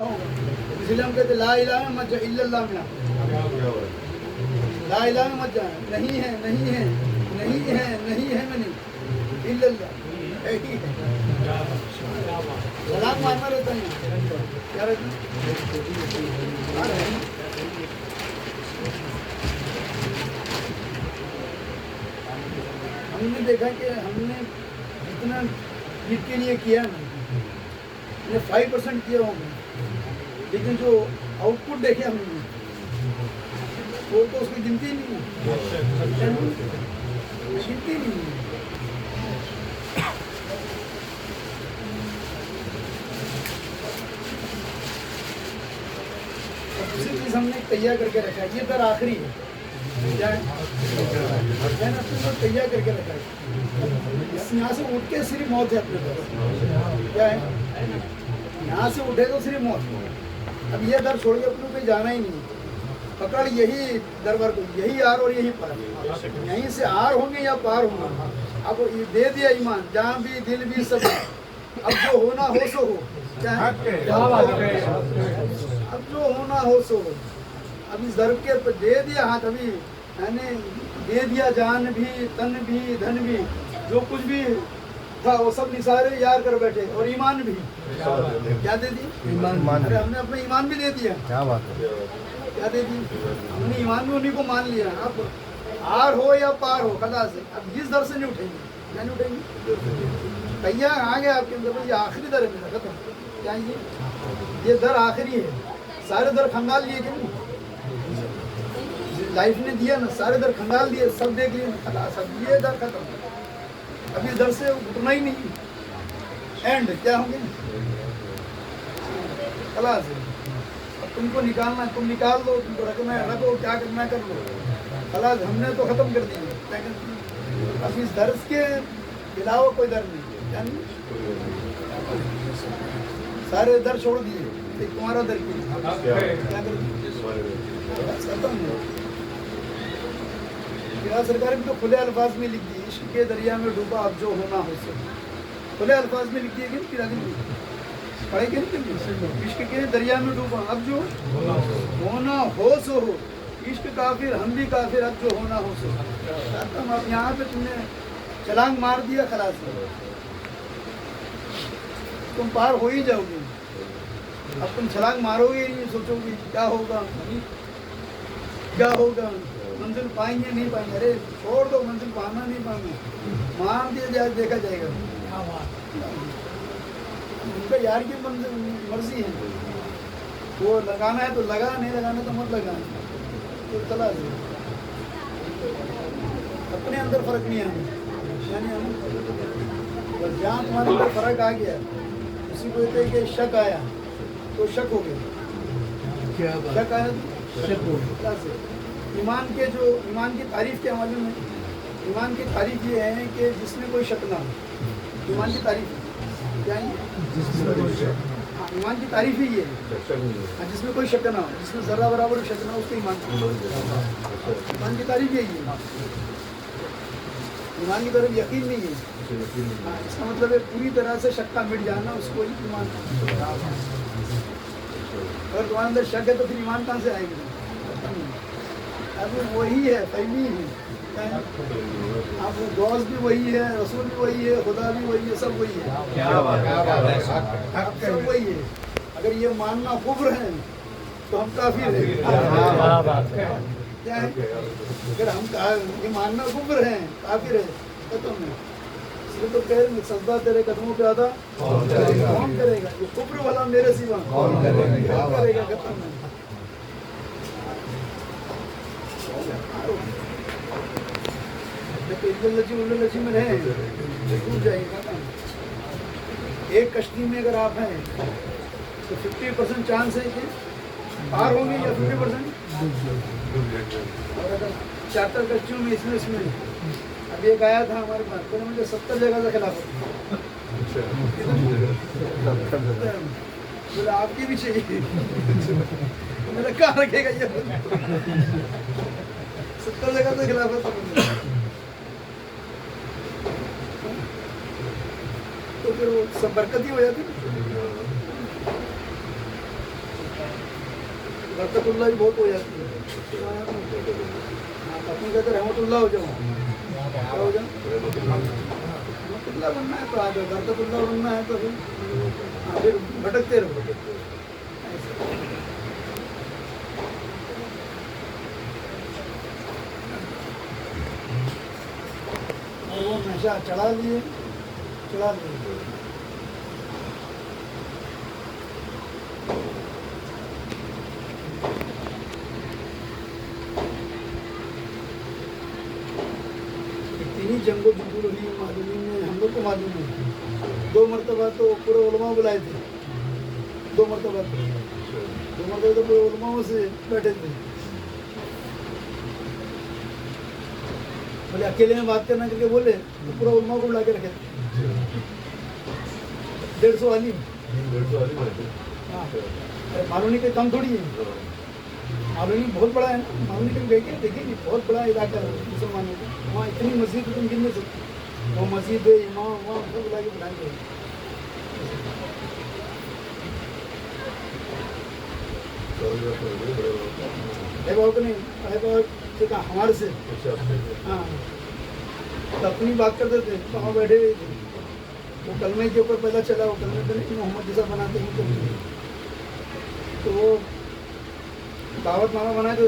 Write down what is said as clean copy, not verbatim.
इसलिए हम कहते ला इलाहा मत जा इल्लल्लाह में ला इलाहा मत जा नहीं है नहीं है नहीं है नहीं है मैं नहीं इल्लल्लाह एक ही है। सलाम मारना रहता है क्या रहता है। हमने देखा कि हमने जितना ईद के लिए किया ना 5% किया होगा, लेकिन जो आउटपुट देखे हमने वो तो उसकी गिनती नहीं है, गिनती नहीं है। दूसरी चीज़ हमने तैयार करके रखा है, ये दर आखिरी है क्या है ना, तो तैयार करके रखा है। यहाँ से उठ के सिर्फ मौत है अपने पास क्या है, यहाँ से उठे तो सिर्फ मौत। अब ये दर छोड़ के अपने पे जाना ही नहीं, पकड़ यही दरबार को, यही आर और यही पार, यहीं से आर होंगे या पार होंगे। अब ये दे दिया ईमान, जहाँ भी दिल भी सब, अब जो होना हो सो हो क्या है, अब जो होना हो सो हो। अब इस दर के दे दिया हाथ, अभी मैंने दे दिया जान भी तन भी धन भी, जो कुछ भी था वो सब निसारे यार कर बैठे, और ईमान भी क्या दे दी, ईमान। अरे हमने अपना ईमान भी दे दिया, क्या बात है, क्या दे दी हमने ईमान भी, उन्हीं को मान लिया। अब आर हो या पार हो खला से, अब इस दर से नहीं उठेंगे, क्या नहीं उठेंगे, तैयार आ गया आपके अंदर, ये आखिरी दर है मेरा, खत्म क्या ये दर आखिरी है। सारे दर खंगाल लिए कि नहीं, लाइफ ने दिया ना, सारे दर खंगाल दिए, सब देख लिए खलास, अब ये दर खत्म, अभी दर से उठना ही नहीं, एंड क्या होंगे खलास। अब तुमको निकालना है, तुम निकाल दो, तुमको रखना है रखो, क्या करना है कर लो, खलास हमने तो खत्म कर दिया। अब इस दर्ज के अलावा कोई दर नहीं, क्या नहीं, सारे दर छोड़ दिए, तुम्हारा दर की क्या कर खत्म। सरकार भी तो खुले अल्फाज में लिख दी, इश्क के दरिया में डूबा अब जो होना हो सो, खुले अल्फाज में लिख दिए कि पढ़े कि इश्क के दरिया में डूबा अब जो होना हो सो हो, इश्क काफिर हम भी काफिर अब जो होना हो सो। अब यहाँ पे तुमने छलांग मार दिया, खलास तुम पार हो ही जाओगे। अब तुम छलांग मारोगे नहीं, सोचोगे क्या होगा क्या होगा, मंजिल पाएंगे नहीं पाएंगे, अरे छोड़ दो, मंजिल पाना नहीं पाएंगे, मार दिया जाए देखा जाएगा। उनका यार की मर्जी है, वो लगाना है तो लगा, नहीं लगाना तो मत लगा, तो चला जाए। अपने अंदर फर्क नहीं आना, यानी जहाँ तुम्हारे अंदर फर्क आ गया, उसी को कहते हैं कि शक आया तो शक हो गया, शक आया तो शक हो गया। ईमान के जो ईमान की तारीफ क्या मालूम है, ईमान की तारीफ ये है कि जिसमें कोई शक ना हो, ईमान की तारीफ क्या है, ईमान की तारीफ ही ये है जिसमें कोई शक ना हो, जिसमें जरा बराबर शक ना हो, उसको ईमान की तारीफ यही है। ईमान की तरफ यकीन नहीं है, इसका मतलब है पूरी तरह से शक का मिट जाना, उसको ही ईमान। अगर तुम्हारे अंदर शक है तो फिर ईमान कहाँ से आएगी, अब वही है, फहमी है, अब गौस भी वही है, रसूल भी वही है, खुदा भी वही है, सब वही है, सब वही है। अगर ये मानना कुफ्र है तो हम काफिर हैं, क्या है, अगर हम ये मानना कुफ्र है काफिर है खत्म है। इसलिए तो कह रहे सजदा तेरे कदमों पे आता कौन करेगा, ये कुफ्र वाला मेरे सिवा कौन करेगा, खत्म है। लची में रहे डूब जाएगा। एक कश्ती में अगर आप हैं तो 50% चांस है कि पार होंगे या 50%, और अगर 74 कश्तियों में इसमें अभी एक आया था हमारे पास, तो मुझे 70 जगह से खिलाफ बोले आपकी भी चाहिए, मेरा कहाँ रखेगा ये 70 जगह से खिलाफ है, तो फिर वो सब बरकत ही हो जाती। बरकतुल्लाह भी बहुत हो जाती है। हाँ, तो अपन कहते रहमतुल्लाह हो जाओ, क्या हो जाओ, रहमतुल्लाह बनना है तो आ जाओ, बरकतुल्लाह बनना है तो फिर भटकते रहो। और वो नशा चढ़ा लिए। इतनी जंगो जुगुल हुई मालूम में, हम लोग को मालूम है। 2 मरतबा तो पूरे उलमा बुलाए थे, 2 मरतबा तो पूरे उलमाओं से बैठे थे। बोले अकेले में बात करना करके बोले तो पूरा उलमा को बुला के रखे थे। 150 वाली। हाँ, मालूनी के कम थोड़ी है, मालूनी बहुत बड़ा है ना, मालूनी के देखिए बहुत बड़ा इलाका है मुसलमानों का। वहाँ इतनी मस्जिद तुम गिन नहीं सकते, वो मस्जिद है, इमाम वहाँ सब बुला के बुलाएंगे। है बाबू नहीं, है बाबू से कहा हमारे से। हाँ, तो अपनी बात करते थे तो वहाँ बैठे हुए थे। वो कलमे के ऊपर पहला चला, वो कलमे पे नहीं मोहम्मद जैसा बनाते हैं तो वो दावत नामा बनाए तो